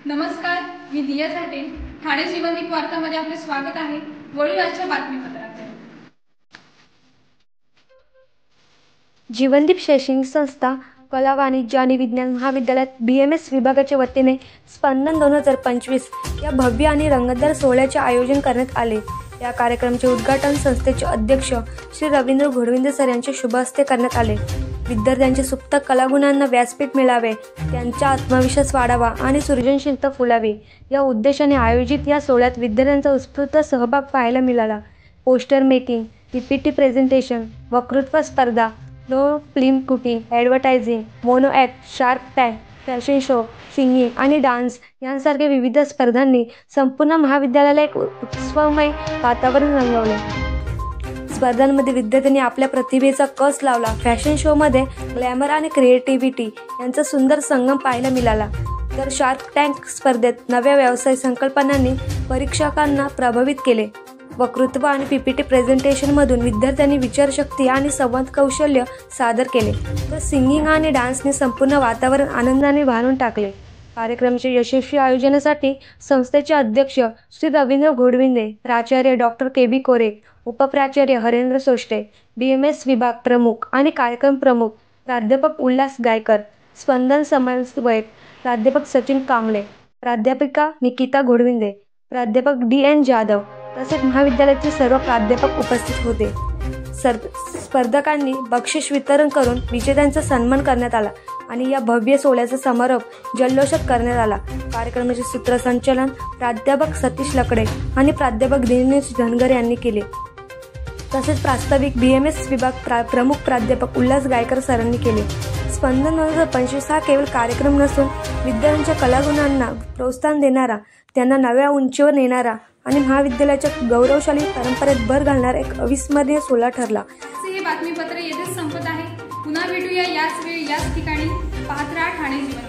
नमस्कार, मी दिया साठे. ठाणे जीवनदीप वार्तामध्ये आपले स्वागत आहे. वळू आजच्या बातमीपत्राकडे. जीवनदीप शैक्षणिक संस्था, कला, वाणिज्य आणि विज्ञान महाविद्यालयात BMS विभागाच्या वतीने स्पंदन 2025 या भव्य आणि रंगतदार सोहळ्याचे आयोजन करण्यात आले. या कार्यक्रमाचे उद्घाटन संस्थेचे अध्यक्ष श्री रवींद्र घोडविंदे सर यांच्या शुभ हस्ते करण्यात आले. विद्यार्थ्यांच्या सुप्त कलागुणांना व्यासपीठ मिळावे, त्यांचा आत्मविश्वास वाढावा आणि सृजनशीलता फुलावी या उद्देशाने आयोजित या सोहळ्यात विद्यार्थ्यांचा उत्स्फूर्त सहभाग पाहायला मिळाला. पोस्टर मेकिंग, PPT प्रेझेंटेशन, वक्तृत्व स्पर्धा, film cooking, advertising, mono act, shark tank, fashion show, singing आणि डान्स यांसारख्या विविध स्पर्धांनी संपूर्ण महाविद्यालयाला एक उत्सवमय वातावरण रंगवले. स्पर्धांमध्ये विद्यार्थ्यांनी आपल्या प्रतिभेचा कस लावला. फॅशन शोमध्ये ग्लॅमर आणि क्रिएटिव्हिटी यांचा सुंदर संगम पाहायला मिळाला. तर शार्क टँक स्पर्धेत नव्या व्यवसाय संकल्पनांनी परीक्षकांना प्रभावित केले. वक्तृत्व आणि PPT प्रेझेंटेशनमधून विद्यार्थ्यांनी विचारशक्ती आणि संवाद कौशल्य सादर केले. तर सिंगिंग आणि डान्सने संपूर्ण वातावरण आनंदाने भरून टाकले. कार्यक्रमाच्या यशस्वी आयोजनासाठी संस्थेचे अध्यक्ष श्री रवींद्र घोडविंदे, प्राचार्य डॉक्टर KB कोरे, उपप्राचार्य हरेंद्र सोष्टे, BMS विभाग प्रमुख आणि कार्यक्रम प्रमुख प्राध्यापक उल्हास गायकर, स्पंदन समन्वयक प्राध्यापक सचिन कांबळे, प्राध्यापिका निकिता घोडविंदे, प्राध्यापक DN जाधव तसेच महाविद्यालयातील सर्व प्राध्यापक उपस्थित होते. स्पर्धकांनी बक्षीस वितरण करून विजेत्यांचा सन्मान करण्यात आला आणि या भव्य सोहळ्याचा समारोप जल्लोषात करण्यात आला. कार्यक्रमाचे सूत्रसंचालन प्राध्यापक सतीश लकडे आणि प्राध्यापक दिनेश धनगर यांनी केले. तसेच प्रास्ताविक BMS विभाग प्रमुख प्राध्यापक उल्हास गायकर सरांनी केले. स्पंदन 2025 हा केवळ कार्यक्रम नसून विद्यार्थ्यांच्या कलागुणांना प्रोत्साहन देणारा, त्यांना नव्या उंचीवर नेणारा आणि महाविद्यालयाच्या गौरवशाली परंपरेत भर घालणारा एक अविस्मरणीय सोहळा ठरला. हे बातमीपत्र येथेच संपत आहे. पुन्हा भेटूया याच वेळी याच ठिकाणी. पाहत राहा ठाणे जीवन.